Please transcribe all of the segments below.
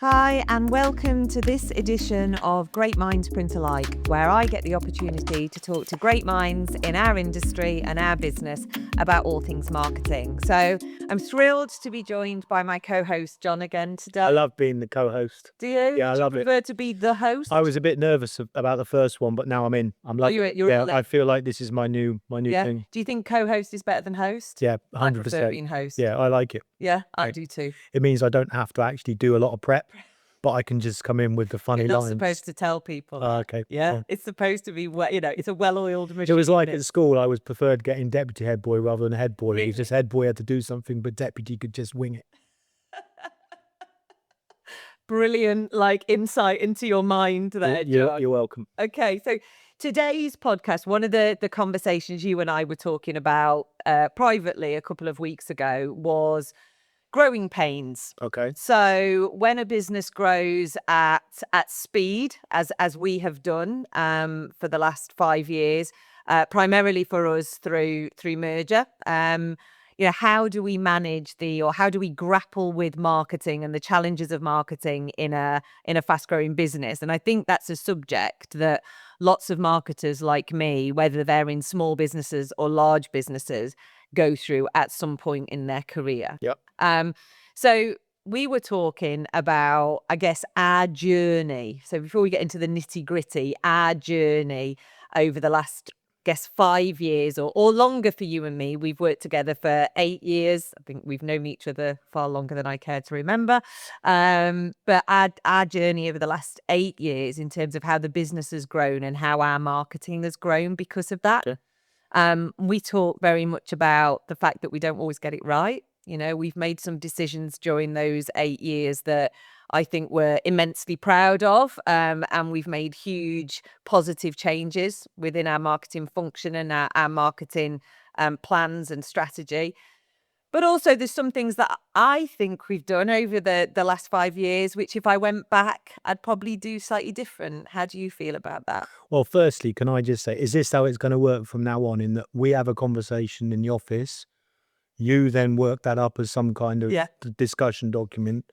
Hi, and welcome to this edition of Great Minds Print Alike, where I get the opportunity to talk to great minds in our industry and our business about all things marketing. So I'm thrilled to be joined by my co-host, Jon, again today. I love being the co-host. Do you? Yeah, I love Do you it. prefer to be the host? I was a bit nervous about the first one, but now I'm in. I'm like, I feel like this is my new thing. Do you think co-host is better than host? Yeah, 100%. I prefer being host. Yeah, I like it. Yeah, I do too. It means I don't have to actually do a lot of prep, but I can just come in with the funny You're not lines. supposed to tell people. Okay. Yeah, Fine. it's supposed to be, it's a well-oiled machine. It was like at school, I was preferred getting deputy head boy rather than head boy. Really? It's just head boy had to do something, but deputy could just wing it. Brilliant, insight into your mind there, Jon. You're welcome. Okay, so today's podcast, one of the conversations you and I were talking about privately a couple of weeks ago was growing pains. Okay. So when a business grows at speed, as we have done for the last 5 years, primarily for us through merger, how do we manage how do we grapple with marketing and the challenges of marketing in a fast growing business? And I think that's a subject that lots of marketers like me, whether they're in small businesses or large businesses, go through at some point in their career. Yep. So we were talking about, I guess, our journey. So before we get into the nitty gritty, our journey over the last, 5 years or longer for you and me. We've worked together for 8 years. I think we've known each other far longer than I care to remember. But our journey over the last 8 years in terms of how the business has grown and how our marketing has grown because of that. Sure. We talk very much about the fact that we don't always get it right. We've made some decisions during those 8 years that I think we're immensely proud of. And we've made huge positive changes within our marketing function and our marketing plans and strategy. But also there's some things that I think we've done over the last 5 years, which if I went back, I'd probably do slightly different. How do you feel about that? Well, firstly, can I just say, is this how it's going to work from now on, in that we have a conversation in the office, you then work that up as some kind of discussion document,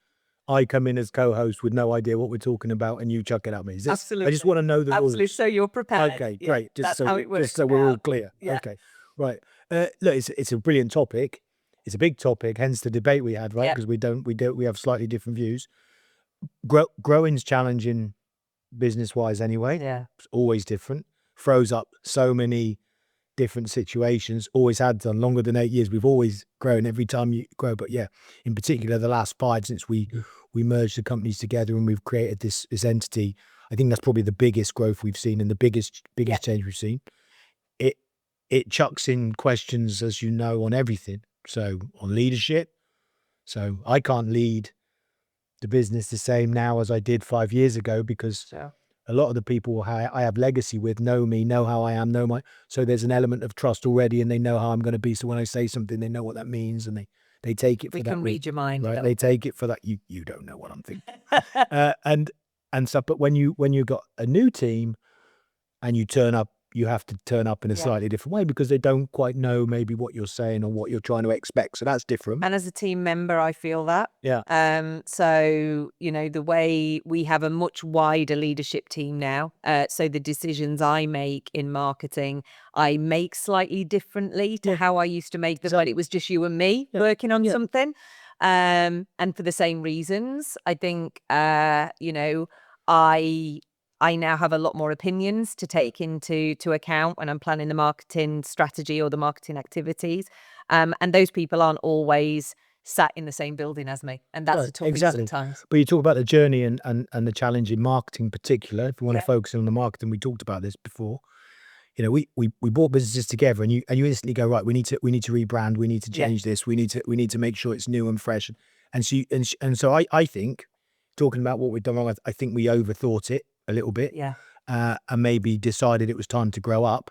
I come in as co-host with no idea what we're talking about, and you chuck it at me? Is this, absolutely. I just want to know the rules. Absolutely. So you're prepared. Okay, great. That's how it works. Just so we're all clear. Yeah. Okay, right. Look, it's a brilliant topic. It's a big topic, hence the debate we had, right? Because we have slightly different views. Growing's challenging business-wise anyway. Yeah. It's always different. Throws up so many different situations, always had done. Longer than 8 years, we've always grown every time you grow. But yeah, in particular, the last 5 since we merged the companies together and we've created this entity, I think that's probably the biggest growth we've seen and the biggest change we've seen. It chucks in questions, as you know, on everything. So on leadership. So I can't lead the business the same now as I did 5 years ago because a lot of the people I have legacy with know me, know how I am, so there's an element of trust already, and they know how I'm going to be. So when I say something, they know what that means, and they take it for that. We can read your mind. Right? They take it for that. You don't know what I'm thinking. and stuff. But when you got a new team and you turn up, you have to turn up in a slightly different way because they don't quite know maybe what you're saying or what you're trying to expect. So that's different. And as a team member, I feel that. Yeah. So, the way we have a much wider leadership team now. So the decisions I make in marketing, I make slightly differently to how I used to make them when it was just you and me working on something. And for the same reasons, I think, I now have a lot more opinions to take into account when I'm planning the marketing strategy or the marketing activities. And those people aren't always sat in the same building as me. And that's a topic sometimes. But you talk about the journey and the challenge in marketing in particular. If you want to focus on the marketing, we talked about this before. We brought businesses together and you instantly go, right, we need to rebrand, we need to change this, we need to make sure it's new and fresh. And so I think, talking about what we've done wrong, I think we overthought it a little bit, and maybe decided it was time to grow up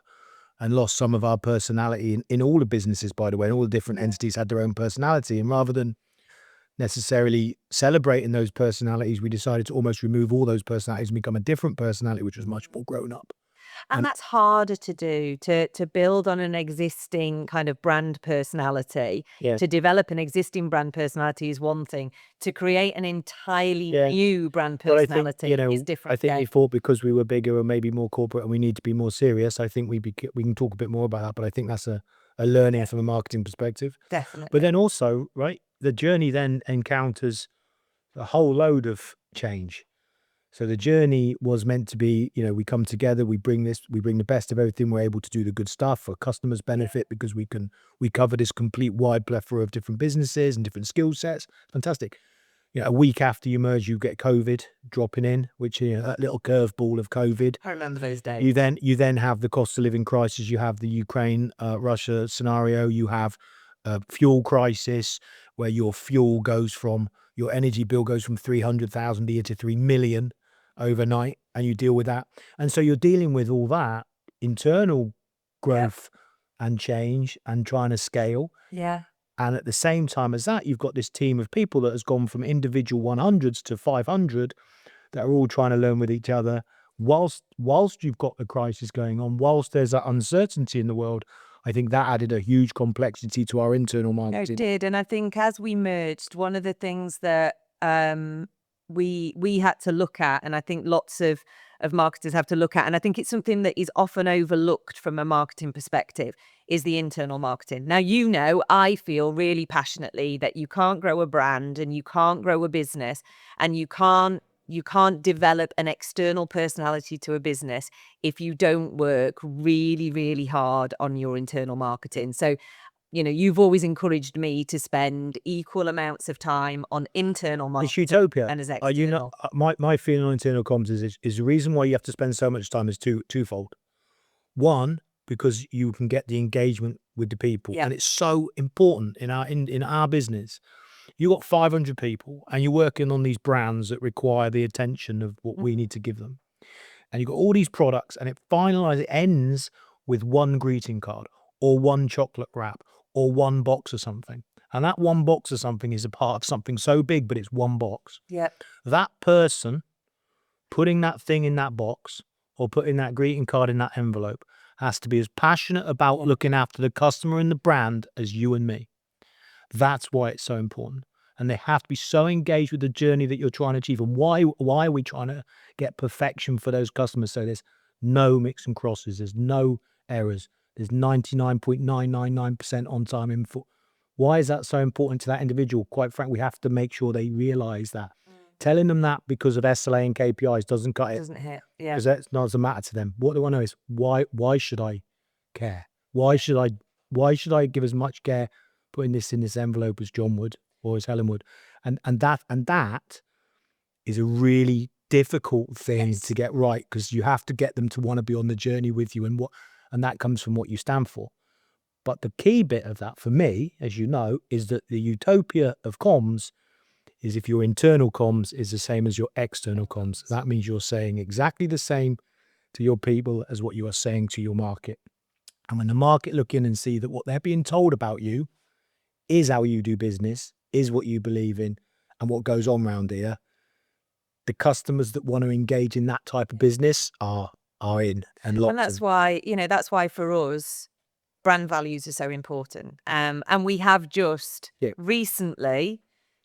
and lost some of our personality in all the businesses, by the way, and all the different entities had their own personality. And rather than necessarily celebrating those personalities, we decided to almost remove all those personalities and become a different personality, which was much more grown up. And that's harder to do, to build on an existing kind of brand personality. Yeah. To develop an existing brand personality is one thing. To create an entirely new brand But I personality think, is different. I think we thought because we were bigger and maybe more corporate and we need to be more serious, I think we can talk a bit more about that, but I think that's a learning from a marketing perspective. Definitely. But then also, right, the journey then encounters a whole load of change. So the journey was meant to be, we come together, we bring the best of everything. We're able to do the good stuff for customers' benefit because we cover this complete wide plethora of different businesses and different skill sets. Fantastic. A week after you merge, you get COVID dropping in, which, that little curveball of COVID. I remember those days. You then have the cost of living crisis. You have the Ukraine, Russia scenario. You have a fuel crisis where your energy bill goes from 300,000 a year to 3 million overnight, and you deal with that. And so you're dealing with all that internal growth and change and trying to scale. Yeah. And at the same time as that, you've got this team of people that has gone from individual 100s to 500 that are all trying to learn with each other whilst you've got the crisis going on, whilst there's that uncertainty in the world. I think that added a huge complexity to our internal marketing. It did. And I think as we merged, one of the things that we had to look at, and I think lots of marketers have to look at, and I think it's something that is often overlooked from a marketing perspective, is the internal marketing. Now, I feel really passionately that you can't grow a brand and you can't grow a business and you can't develop an external personality to a business if you don't work really, really hard on your internal marketing. So, you've always encouraged me to spend equal amounts of time on internal marketing. It's utopia. And as external. My feeling on internal comms is the reason why you have to spend so much time is twofold. One, because you can get the engagement with the people, and it's so important in our business. You got 500 people, and you're working on these brands that require the attention of what we need to give them, and you've got all these products, and it ends with one greeting card or one chocolate wrap or one box of something. And that one box of something is a part of something so big, but it's one box. Yep. That person putting that thing in that box or putting that greeting card in that envelope has to be as passionate about looking after the customer and the brand as you and me. That's why it's so important. And they have to be so engaged with the journey that you're trying to achieve. And why are we trying to get perfection for those customers? So there's no mix and crosses. There's no errors. There's 99.999% on time in full. Why is that so important to that individual? Quite frankly, we have to make sure they realize that. Telling them that because of SLA and KPIs doesn't cut it. Doesn't hit. Yeah. Because that doesn't matter to them. What they want to know is why should I care? Why should I give as much care putting this in this envelope as Jon would or as Helen would? And that is a really difficult thing to get right, because you have to get them to want to be on the journey with you, and that comes from what you stand for. But the key bit of that for me, as you know, is that the utopia of comms is if your internal comms is the same as your external comms. That means you're saying exactly the same to your people as what you are saying to your market. And when the market look in and see that what they're being told about you is how you do business, is what you believe in, and what goes on around here, the customers that want to engage in that type of business are in, and lots. And that's why for us, brand values are so important. And we have just recently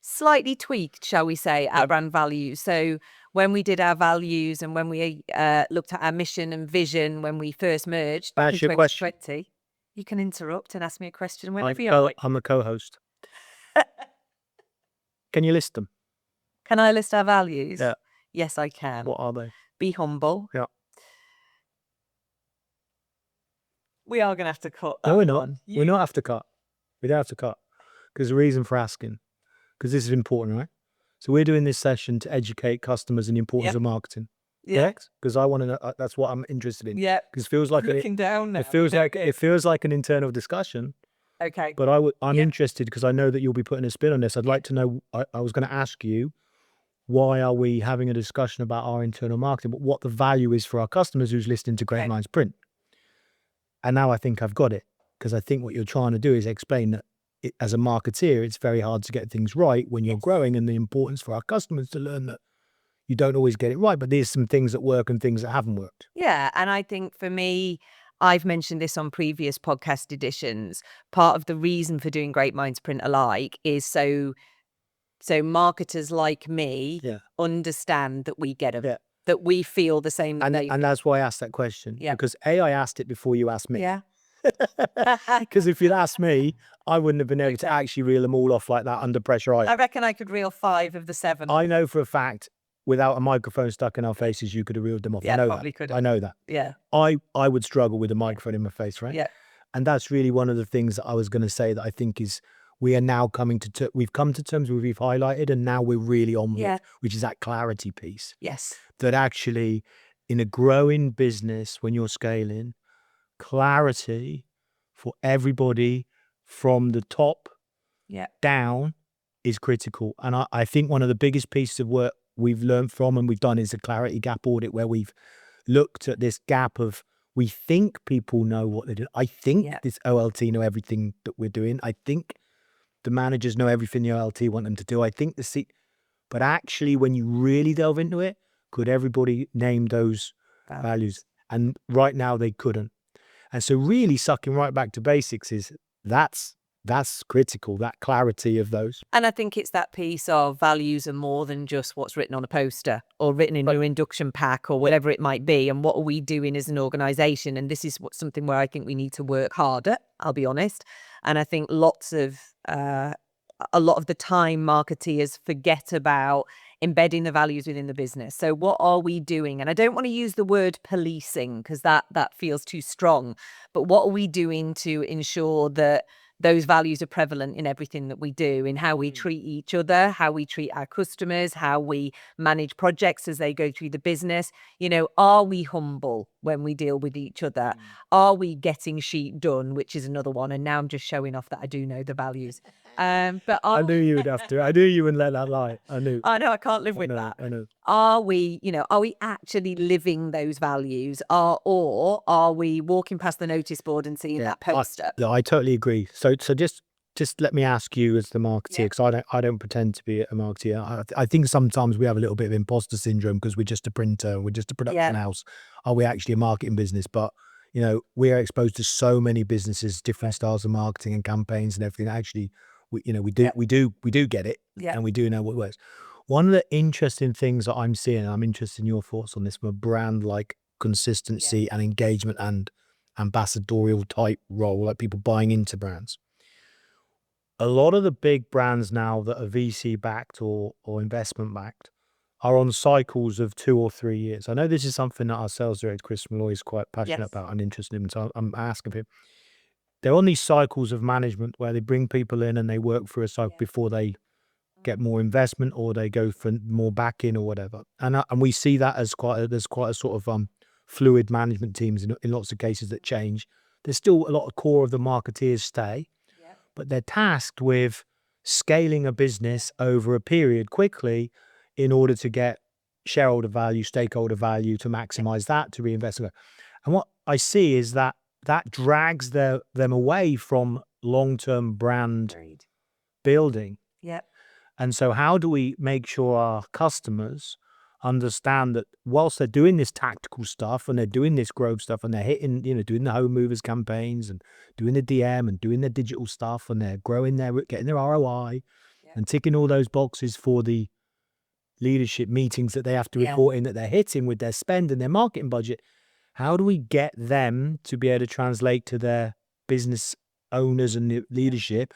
slightly tweaked, shall we say, our brand values. So when we did our values and when we looked at our mission and vision when we first merged back in 2020, you can interrupt and ask me a question whenever you like. I'm a co-host. Can you list them? Can I list our values? Yeah. Yes, I can. What are they? Be humble. Yeah. We are going to have to cut that. No, we're not. We're not have to cut. We don't have to cut. Because the reason for asking, because this is important, right? So we're doing this session to educate customers in the importance of marketing. Yeah. Because I want to know, that's what I'm interested in. Yeah. Because it feels like it feels like an internal discussion. Okay. But I'm interested because I know that you'll be putting a spin on this. I'd like to know, I was going to ask you, why are we having a discussion about our internal marketing, but what the value is for our customers who's listening to Great Minds Print. And now I think I've got it, because I think what you're trying to do is explain that as a marketeer, it's very hard to get things right when you're growing, and the importance for our customers to learn that you don't always get it right, but there's some things that work and things that haven't worked. Yeah. And I think for me, I've mentioned this on previous podcast editions. Part of the reason for doing Great Minds Print Alike is so marketers like me understand that we get them, that we feel the same. And that's why I asked that question. Yeah. Because I asked it before you asked me. Yeah. Because if you'd asked me, I wouldn't have been able to actually reel them all off like that under pressure either. I reckon I could reel 5 of the 7. I know for a fact, without a microphone stuck in our faces, you could have reeled them off. Yeah, I know probably that. could I have. know that. Yeah. I would struggle with a microphone in my face, right? Yeah. And that's really one of the things that I was going to say that I think is we are now coming to we've come to terms with, we've highlighted, and now we're really on with, which is that clarity piece. Yes. That actually, in a growing business, when you're scaling, clarity for everybody from the top down is critical. And I think one of the biggest pieces of work we've learned from and we've done is a clarity gap audit, where we've looked at this gap of, we think people know what they're doing. I think this OLT know everything that we're doing. I think the managers know everything the OLT want them to do. I think but actually, when you really delve into it, could everybody name those values? And right now they couldn't. And so really sucking right back to basics is that's critical, that clarity of those. And I think it's that piece of values are more than just what's written on a poster or written in your induction pack or whatever it might be. And what are we doing as an organisation? And this is something where I think we need to work harder, I'll be honest. And I think a lot of the time marketeers forget about embedding the values within the business. So what are we doing? And I don't want to use the word policing because that feels too strong. But what are we doing to ensure that those values are prevalent in everything that we do, in how we treat each other, how we treat our customers, how we manage projects as they go through the business? You know, are we humble when we deal with each other? Are we getting sheet done, which is another one? And now I'm just showing off that I do know the values. But I knew you would have to. I knew you wouldn't let that lie. I knew. I know I can't live with that. I know. Are we actually living those values, or are we walking past the notice board and seeing that poster? I totally agree. So just let me ask you as the marketeer, because I don't pretend to be a marketeer. I think sometimes we have a little bit of imposter syndrome because we're just a printer, we're just a production house. Are we actually a marketing business? But you know, we are exposed to so many businesses, different styles of marketing and campaigns and everything. Actually, we do get it, and we do know what works. One of the interesting things that I'm seeing, and I'm interested in your thoughts on this, from a brand like consistency and engagement and ambassadorial type role, like people buying into brands. A lot of the big brands now that are VC backed or investment backed are on cycles of 2 or 3 years. I know this is something that our sales director, Chris Malloy, is quite passionate about and interested in. So I'm asking him. They're on these cycles of management where they bring people in and they work through a cycle before they get more investment or they go for more backing or whatever. And we see that as there's quite a sort of fluid management teams in lots of cases that change. There's still a lot of core of the marketeers stay, but they're tasked with scaling a business over a period quickly in order to get shareholder value, stakeholder value, to maximize that, to reinvest. And what I see is that drags them away from long-term brand building. Yep. And so how do we make sure our customers understand that whilst they're doing this tactical stuff and they're doing this growth stuff and they're hitting, doing the home movers campaigns and doing the DM and doing the digital stuff and they're growing getting their ROI and ticking all those boxes for the leadership meetings that they have to report in, that they're hitting with their spend and their marketing budget, how do we get them to be able to translate to their business owners and the leadership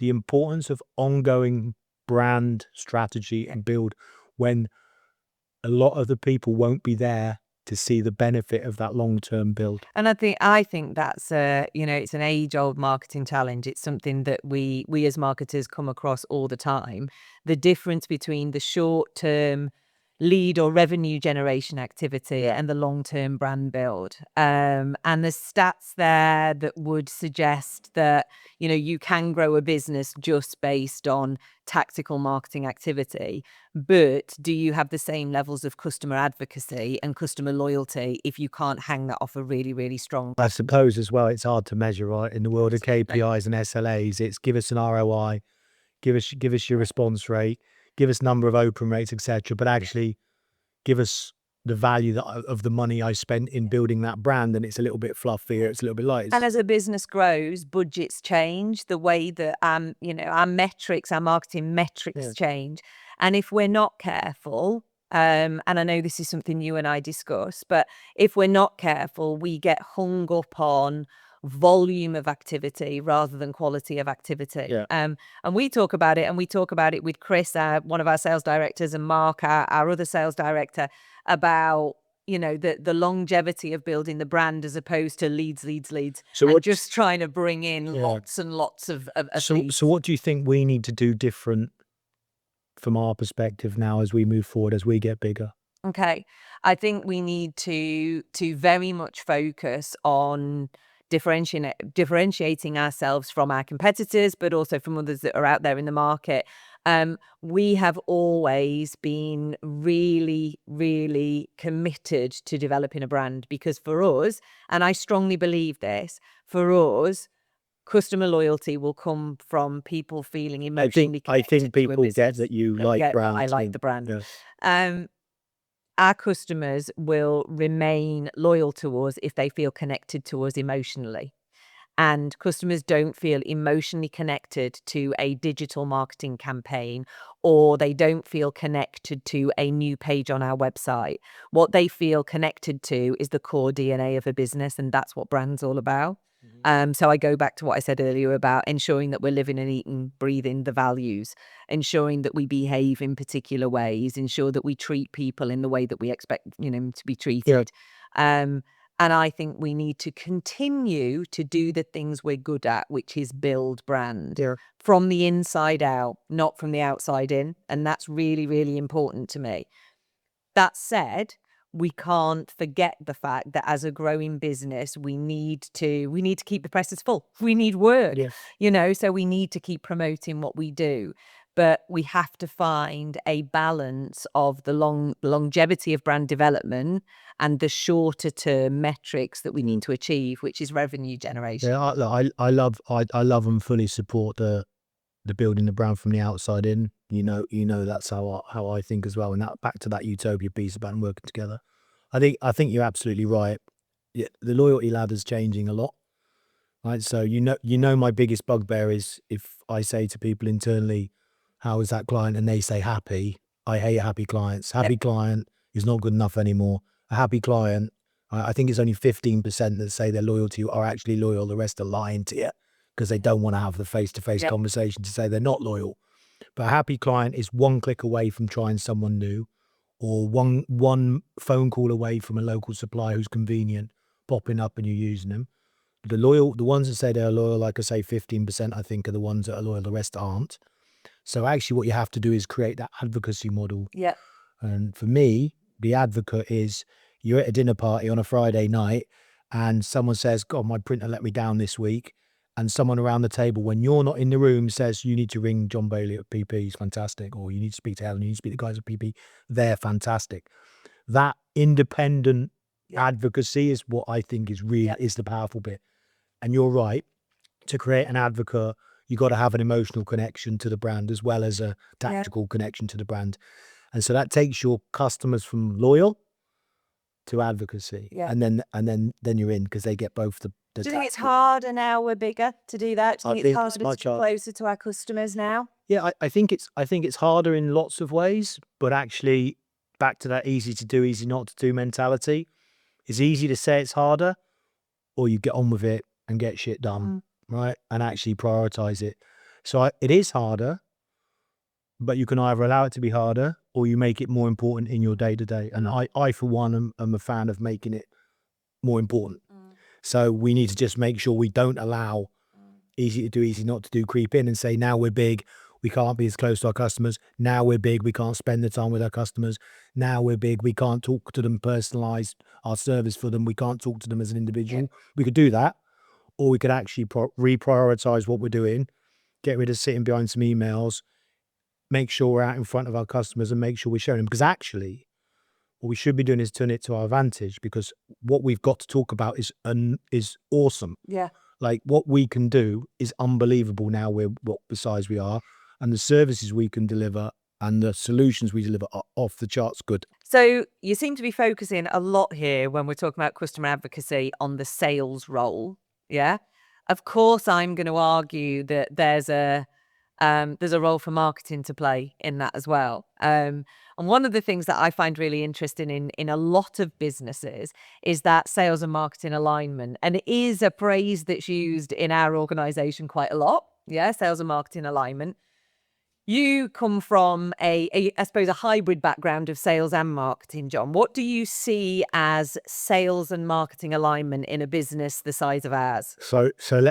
the importance of ongoing brand strategy and build when a lot of the people won't be there to see the benefit of that long-term build? And I think that's it's an age-old marketing challenge. It's something that we as marketers come across all the time. The difference between the short-term lead or revenue generation activity and the long-term brand build. And the stats there that would suggest that, you can grow a business just based on tactical marketing activity, but do you have the same levels of customer advocacy and customer loyalty if you can't hang that off a really, really strong? I suppose as well, it's hard to measure, right? In the world of KPIs and SLAs, it's give us an ROI, give us your response rate, give us number of open rates, etc. But actually, give us the value of the money I spent in building that brand, and it's a little bit fluffier, it's a little bit light. And as a business grows, budgets change, the way that our metrics, our marketing metrics change. And if we're not careful, and I know this is something you and I discuss, but if we're not careful, we get hung up on volume of activity rather than quality of activity. And we talk about it, and we talk about it with Chris, one of our sales directors, and Mark, our other sales director, about the longevity of building the brand as opposed to leads. So we're just trying to bring in lots and lots of leads. So what do you think we need to do different from our perspective now as we move forward, as we get bigger? Okay, I think we need to very much focus on differentiating ourselves from our competitors, but also from others that are out there in the market. We have always been really, really committed to developing a brand, because for us, and I strongly believe this, for us, customer loyalty will come from people feeling emotionally connected. I think people to a get that you like brands. I like the brand. Our customers will remain loyal to us if they feel connected to us emotionally. And customers don't feel emotionally connected to a digital marketing campaign, or they don't feel connected to a new page on our website. What they feel connected to is the core DNA of a business, and that's what brand's all about. So I go back to what I said earlier about ensuring that we're living and eating, breathing the values, ensuring that we behave in particular ways, ensure that we treat people in the way that we expect to be treated. And I think we need to continue to do the things we're good at, which is build brand from the inside out, not from the outside in. And that's really, really important to me. That said, we can't forget the fact that as a growing business, we need to keep the presses full. We need work, so we need to keep promoting what we do. But we have to find a balance of the longevity of brand development and the shorter term metrics that we need to achieve, which is revenue generation. I love and fully support the building the brand from the outside in. That's how I think as well. And that back to that utopia piece about working together. I think you're absolutely right. The loyalty ladder's changing a lot. Right. So my biggest bugbear is if I say to people internally, how is that client? And they say happy. I hate happy clients. Happy client is not good enough anymore. A happy client, I think it's only 15% that say they're loyal to you are actually loyal. The rest are lying to you because they don't want to have the face-to-face conversation to say they're not loyal. But a happy client is one click away from trying someone new, or one phone call away from a local supplier who's convenient, popping up and you're using them. The ones that say they're loyal, like I say, 15% I think are the ones that are loyal, the rest aren't. So actually what you have to do is create that advocacy model. Yeah. And for me, the advocate is you're at a dinner party on a Friday night and someone says, God, my printer let me down this week. And someone around the table, when you're not in the room, says, you need to ring Jon Bailey at PP, he's fantastic. Or you need to speak to Helen, you need to speak to the guys at PP, they're fantastic. That independent advocacy is what I think is is the powerful bit. And you're right, to create an advocate, you got to have an emotional connection to the brand as well as a tactical connection to the brand. And so that takes your customers from loyal to advocacy. And then you're in, because they get both the do you think it's harder now we're bigger to do that? Do you think it's harder to get closer to our customers now? Yeah, I think it's harder in lots of ways, but actually back to that easy to do, easy not to do mentality. It's easy to say it's harder, or you get on with it and get shit done, right? And actually prioritize it. So it is harder, but you can either allow it to be harder or you make it more important in your day-to-day. And I for one, am a fan of making it more important. So we need to just make sure we don't allow easy to do, easy not to do creep in and say, now we're big, we can't be as close to our customers. Now we're big, we can't spend the time with our customers. Now we're big, we can't talk to them, personalize our service for them. We can't talk to them as an individual. We could do that, or we could actually reprioritize what we're doing, get rid of sitting behind some emails, make sure we're out in front of our customers and make sure we're showing them. Because actually, what we should be doing is turn it to our advantage, because what we've got to talk about is awesome. Yeah. Like what we can do is unbelievable now. We're what the size we are, and the services we can deliver and the solutions we deliver are off the charts good. So you seem to be focusing a lot here when we're talking about customer advocacy on the sales role. Yeah. Of course, I'm going to argue that there's a role for marketing to play in that as well. And one of the things that I find really interesting in a lot of businesses is that sales and marketing alignment. And it is a phrase that's used in our organization quite a lot. Yeah, sales and marketing alignment. You come from I suppose, a hybrid background of sales and marketing, Jon. What do you see as sales and marketing alignment in a business the size of ours? So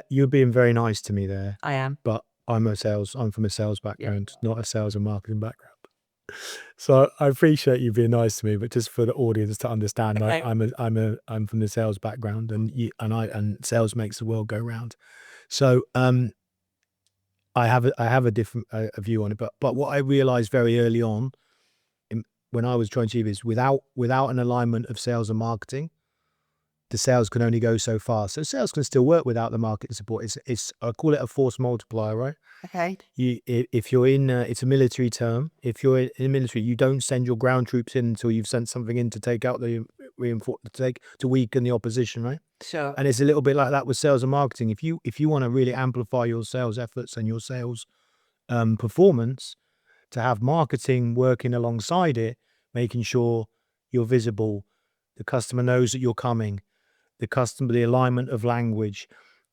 you're being very nice to me there, I am. but I'm from a sales background, not a sales and marketing background. So I appreciate you being nice to me, but just for the audience to understand, Okay. I'm from the sales background, and sales makes the world go round. So I have a different view on it, but what I realized very early on when I was trying to achieve is without an alignment of sales and marketing, the sales can only go so far. So sales can still work without the market support. It's I call it a force multiplier, right? Okay. If you're in, it's a military term. If you're in the military, you don't send your ground troops in until you've sent something in to take out the to weaken the opposition, right? Sure. And it's a little bit like that with sales and marketing. If you want to really amplify your sales efforts and your sales performance, to have marketing working alongside it, making sure you're visible, the customer knows that you're coming, the alignment of language,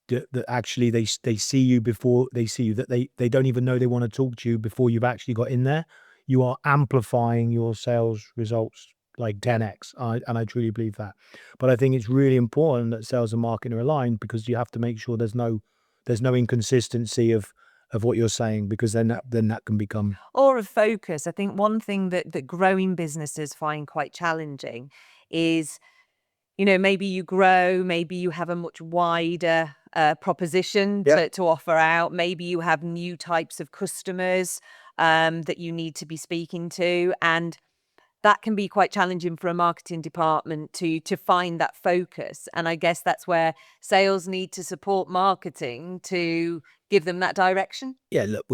that actually they see you before they see you, that they don't even know they want to talk to you before you've actually got in there. You are amplifying your sales results like 10x. And I truly believe that. But I think it's really important that sales and marketing are aligned, because you have to make sure there's no inconsistency of what you're saying, because then that can become, Or a focus. I think one thing that growing businesses find quite challenging is, maybe you grow, maybe you have a much wider proposition to offer out. Maybe you have new types of customers that you need to be speaking to. And that can be quite challenging for a marketing department to find that focus. And I guess that's where sales need to support marketing to give them that direction. yeah, look,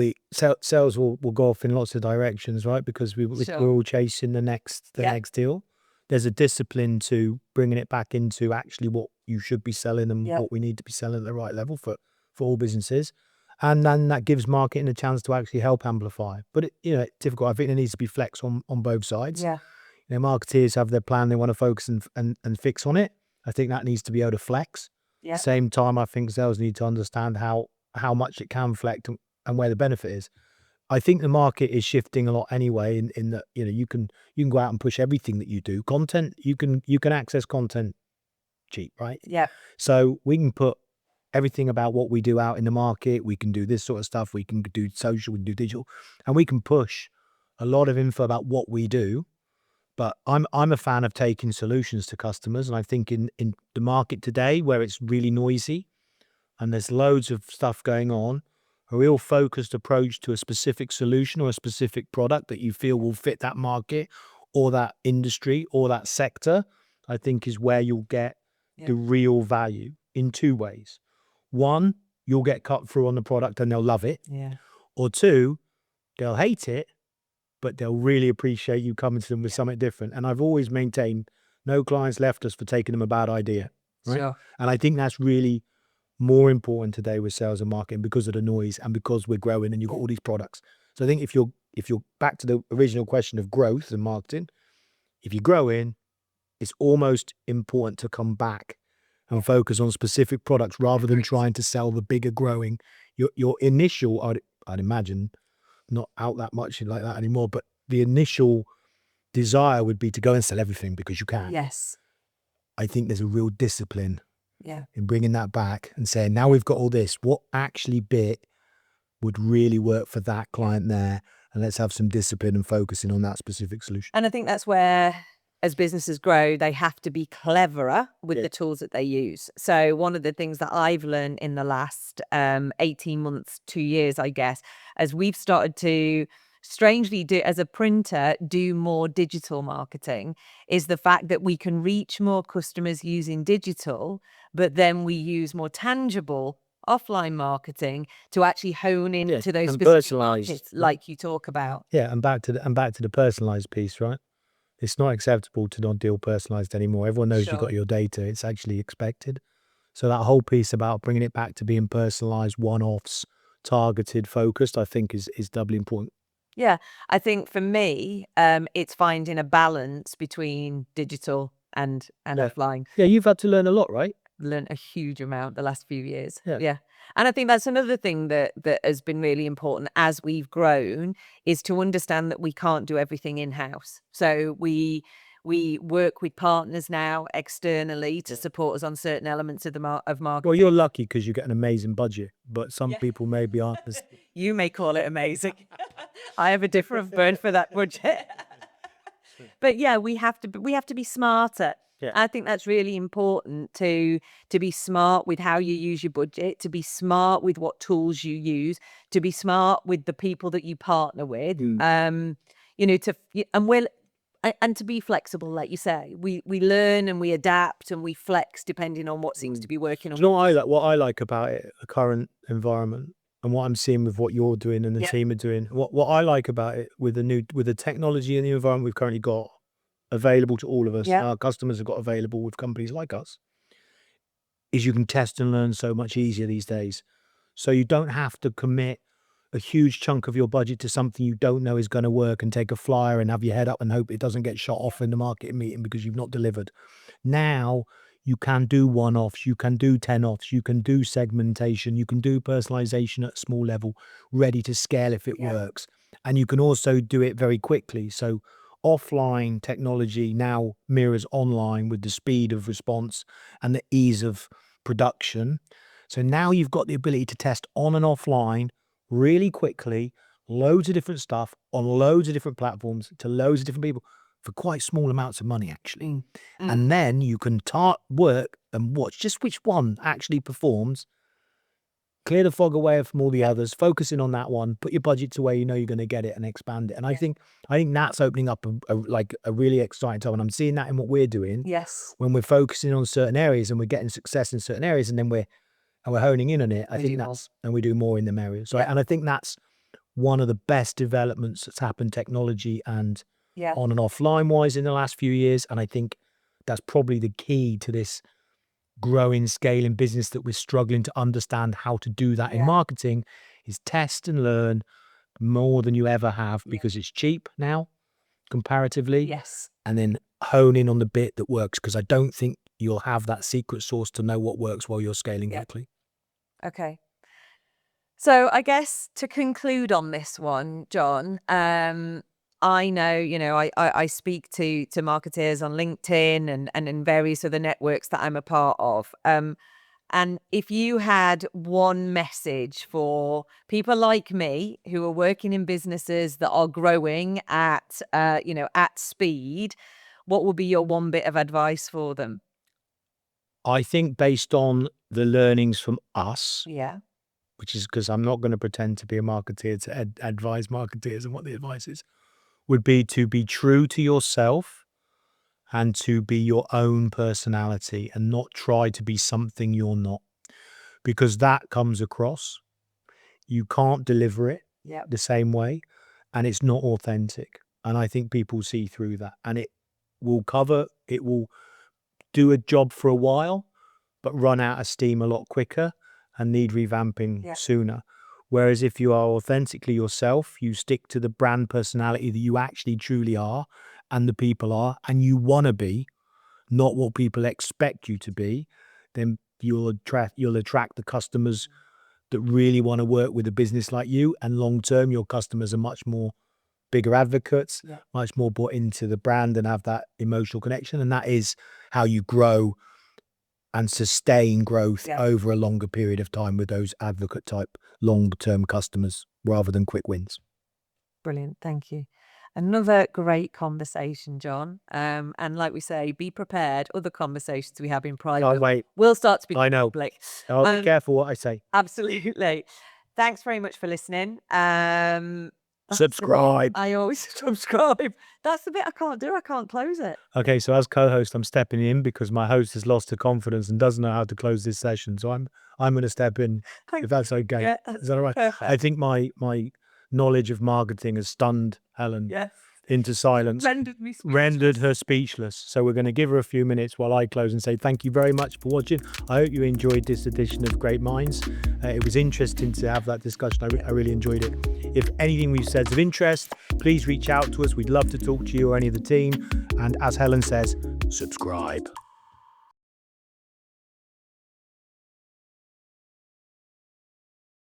sales will go off in lots of directions, right? Because we're all chasing the next deal. There's a discipline to bringing it back into actually what you should be selling and what we need to be selling at the right level for all businesses. And then that gives marketing a chance to actually help amplify. But it's difficult. I think there needs to be flex on both sides. Yeah. Marketeers have their plan, they want to focus and fix on it. I think that needs to be able to flex. Yeah. Same time, I think sales need to understand how much it can flex and where the benefit is. I think the market is shifting a lot anyway, in that you can go out and push everything that you do. Content, you can access content cheap, right? Yeah. So we can put everything about what we do out in the market. We can do this sort of stuff. We can do social, we can do digital, and we can push a lot of info about what we do. But I'm a fan of taking solutions to customers, and I think in the market today, where it's really noisy and there's loads of stuff going on, a real focused approach to a specific solution or a specific product that you feel will fit that market or that industry or that sector, I think is where you'll get the real value in two ways. One, you'll get cut through on the product and they'll love it. Yeah. Or two, they'll hate it, but they'll really appreciate you coming to them with something different. And I've always maintained no clients left us for taking them a bad idea. Right? Sure. And I think that's really more important today with sales and marketing, because of the noise and because we're growing and you've got all these products. So I think if you're back to the original question of growth and marketing, if you're growing, it's almost important to come back and focus on specific products rather than trying to sell the bigger growing. Your initial, I'd imagine, not out that much like that anymore, but the initial desire would be to go and sell everything because you can. Yes. I think there's a real discipline Yeah. in bringing that back and saying, now we've got all this, what actually bit would really work for that client there? And let's have some discipline and focusing on that specific solution. And I think that's where, as businesses grow, they have to be cleverer with the tools that they use. So one of the things that I've learned in the last 18 months, 2 years, I guess, as we've started to strangely do as a printer, do more digital marketing, is the fact that we can reach more customers using digital, but then we use more tangible offline marketing to actually hone into those and specific personalised. markets like you talk about. Yeah, and back to the personalised piece, right? It's not acceptable to not deal personalised anymore. Everyone knows you've got your data. It's actually expected. So that whole piece about bringing it back to being personalised, one-offs, targeted, focused, I think is doubly important. Yeah, I think for me, it's finding a balance between digital and offline. Yeah, you've had to learn a lot, right? Learned a huge amount the last few years. Yeah. And I think that's another thing that has been really important as we've grown, is to understand that we can't do everything in-house. So we work with partners now externally to support us on certain elements of the marketing. Well, you're lucky because you get an amazing budget, but some people maybe aren't. You may call it amazing. I have a different burn for that budget. But yeah, we have to be smarter. Yeah. I think that's really important to be smart with how you use your budget, to be smart with what tools you use, to be smart with the people that you partner with. And to be flexible, like you say. We learn and we adapt and we flex depending on what seems to be working. Do you know what I like about it, the current environment, and what I'm seeing with what you're doing and the team are doing? What I like about it with the technology and the environment we've currently got available to all of us, our customers have got available with companies like us, is you can test and learn so much easier these days. So you don't have to commit a huge chunk of your budget to something you don't know is going to work and take a flyer and have your head up and hope it doesn't get shot off in the marketing meeting because you've not delivered. Now you can do one-offs, you can do 10-offs, you can do segmentation, you can do personalization at a small level, ready to scale if it works. And you can also do it very quickly. So offline technology now mirrors online with the speed of response and the ease of production. So now you've got the ability to test on and offline really quickly, loads of different stuff on loads of different platforms to loads of different people for quite small amounts of money, actually. And then you can work and watch just which one actually performs, clear the fog away from all the others, focusing on that one, put your budget to where you know you're going to get it and expand it. And I think that's opening up a really exciting time. And I'm seeing that in what we're doing. Yes. When we're focusing on certain areas and we're getting success in certain areas, and then we're honing in on it. I think and we do more in them areas. So, and I think that's one of the best developments that's happened technology and on and offline wise in the last few years. And I think that's probably the key to this growing, scaling business that we're struggling to understand how to do that in marketing, is test and learn more than you ever have because it's cheap now comparatively. Yes. And then hone in on the bit that works, because I don't think you'll have that secret sauce to know what works while you're scaling quickly. Okay. So I guess to conclude on this one, Jon, I know, I speak to marketers on LinkedIn and in various other networks that I'm a part of. And if you had one message for people like me who are working in businesses that are growing at speed, what would be your one bit of advice for them? I think based on the learnings from us, Yeah. which is because I'm not going to pretend to be a marketeer to advise marketeers and what the advice is, would be to be true to yourself and to be your own personality and not try to be something you're not, because that comes across. You can't deliver it the same way and it's not authentic. And I think people see through that, and it will do a job for a while, but run out of steam a lot quicker and need revamping sooner. Whereas if you are authentically yourself, you stick to the brand personality that you actually truly are and the people are, and you want to be, not what people expect you to be, then you'll attract the customers that really want to work with a business like you. And long term, your customers are much more bigger advocates, much more bought into the brand and have that emotional connection. And that is how you grow and sustain growth over a longer period of time with those advocate type long-term customers rather than quick wins. Brilliant. Thank you. Another great conversation, Jon. And like we say, be prepared. Other conversations we have in private will start to be public. I'll be careful what I say. Absolutely. Thanks very much for listening. Subscribe. I always subscribe. That's the bit I can't do. I can't close it. Okay, so as co-host, I'm stepping in because my host has lost her confidence and doesn't know how to close this session. So I'm going to step in, if that's okay. Yeah, Is that all right? perfect. I think my knowledge of marketing has stunned Helen into silence, rendered her speechless. So we're going to give her a few minutes while I close and say thank you very much for watching. I hope you enjoyed this edition of Great Minds. It was interesting to have that discussion. I really enjoyed it. If anything we've said is of interest, please reach out to us. We'd love to talk to you or any of the team. And as Helen says, subscribe.